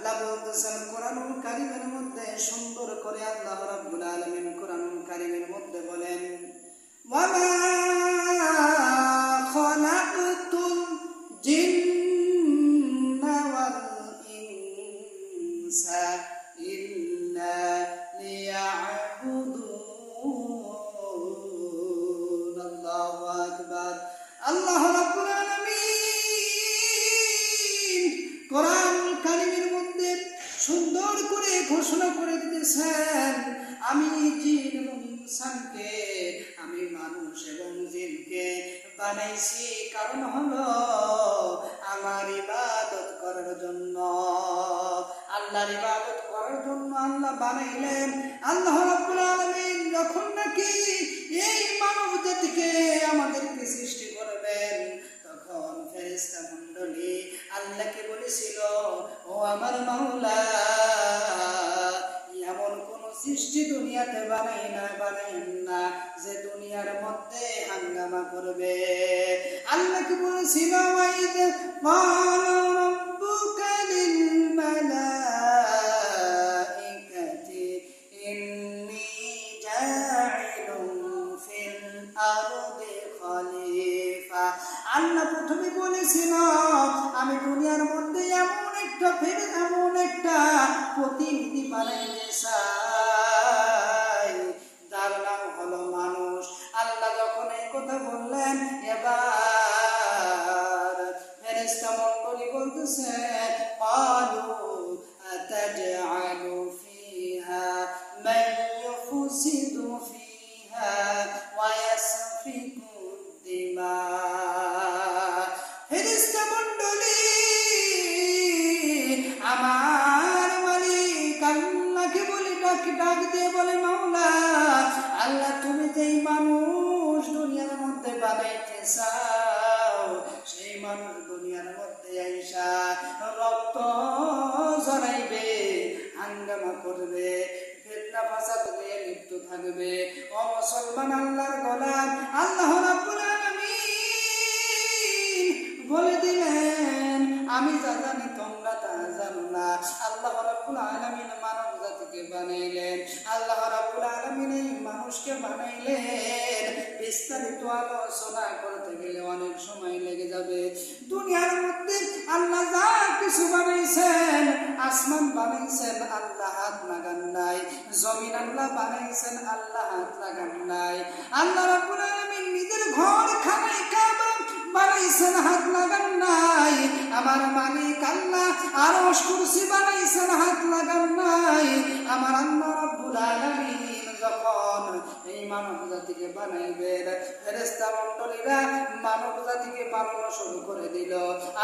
আল্লাহ বলতেছেন কোরআনুল কারীমের মধ্যে, সুন্দর করে আল্লাহ রাব্বুল আলামিন কোরআনুল কারীমের মধ্যে বলেন, ওয়ামা খালাকতুল জিন্না ওয়াল ইনসা ইল্লা লিয়াবুদুন। আল্লাহু আকবার। আল্লাহ রাব্বুল আলামিন কোরআনুল কারীমের মধ্যে সুন্দর করে ঘোষণা করে দিতেছেন, আমি জিন এবং ইনসানকে, আমি মানুষ এবং জিনকে বানাইছি কারণ হলো আমার ইবাদত করার জন্য। আল্লাহর ইবাদত করার জন্য আল্লাহ বানাইলেন। আল্লাহ রাব্বুল আলামিন যখন নাকি এই মানব জাতিকে আমাদেরকে সৃষ্টি করবেন, তখন ফেরেশতা মণ্ডলী আল্লাহকে বলেছিল, ও আমার মাওলা, এমন কোন সৃষ্টি দুনিয়াতে বানাইন না যে দুনিয়ার মধ্যে হাঙ্গামা করবে। আল্লাহকে বলেছিল, ওয়াইদ ক্বালা রাব্বুকা লিল মালাইকাতি ইন্নী জাইলুন ফিল আরদি খলিফা। আল্লাহ প্রথমে বলেছিল, আমি দুনিয়ার মধ্যে এমন একটা প্রতিনিধি বানাইতে চাই, তার নাম হলো মানুষ। আল্লাহ যখন এই কথা বললেন, এবার ফেরেশতা মণ্ডলী বলতেছে, ক্বালু আতাজআলু ফিহা মান ইউফসিদু ফিহা ওয়া ইয়াসফিকু দিমা। ফেরেশতা মণ্ডলী আমার মালিক আল্লাহকে বলে ডাক দিয়ে বলে, মাওলা, আল্লাহ তুমি যেই মানুষ দুনিয়ার মধ্যে বানাইতে চাও, সেই মানুষ দুনিয়ার মধ্যে আইসা রক্ত ঝরাইবে, হাঙ্গামা করবে, ফিতনা ফাসাদ হয়ে মৃত্যু থাকবে। ও মুসলমান, আল্লাহর গোলাম, আল্লাহ রাব্বুল আলামিন বলে দিলেন, আমি যা জানি তোমরা তা জানো না। আল্লাহ রাব্বুল আলামিন মানব জাতিকে বানাইলেন। আল্লাহ রাব্বুল আলামিন এই মানুষকে বানাইলেন। বিস্তারিত আলোচনা করতে গেলে অনেক সময় লেগে যাবে। দুনিয়ার মধ্যে আল্লাহ যা কিছু বানাইছেন, আসমান বানাইছেন, আল্লাহ হাত লাগান নাই। জমিন আল্লাহ বানাইছেন, আল্লাহ হাত লাগান নাই। আল্লাহ রাব্বুল আলামিন নিজের ঘর খানায় কাবা বানাইছেন, হাত লাগান নাই। আমার মালিক আল্লাহ আরশ কুরসি বানাইছেন, হাত লাগান নাই। আমার আল্লাহ রাব্বুল আলামিন যখন এই মানব জাতিকে বানাইবেন, ফেরেশতা মণ্ডলীরা মানব জাতিকে বানানো শুরু করে দিল।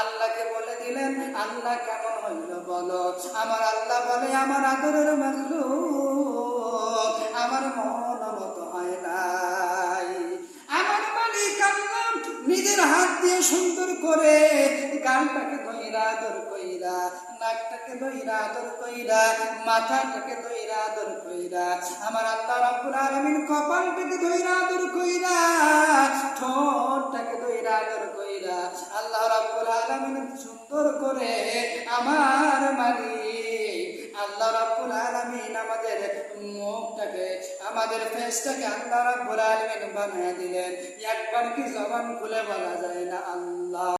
আল্লাহকে বলে দিলেন, আল্লাহ কেমন হইল বলো? আমার আল্লাহ বলে, আমার আদরের মাখলুক আমার মন মতো হয় নাই। আমার মালিক আল্লাহ নিজের হাত দিয়ে সুন্দর করে গালটাকে ধইরা আদর কইরা, নাকটাকে ধইরা আদর কইরা, মাথাটাকে ধইরা আদর কইরা, আমার আল্লাহ রাব্বুল আলামিন কপালটাকে ধইরা আদর কইরা, ঠোঁটটাকে ধইরা আদর কইরা, আল্লাহ রাব্বুল আলামিন সুন্দর করে আমার মালিক আল্লাহ রাব্বুল আলামিন আমাদের মুখটাকে, আমাদের ফেসটাকে আল্লাহ রাব্বুল আলামিন বানায় দিলেন। একবার কি জবান খুলে বলা যায় না আল্লাহ।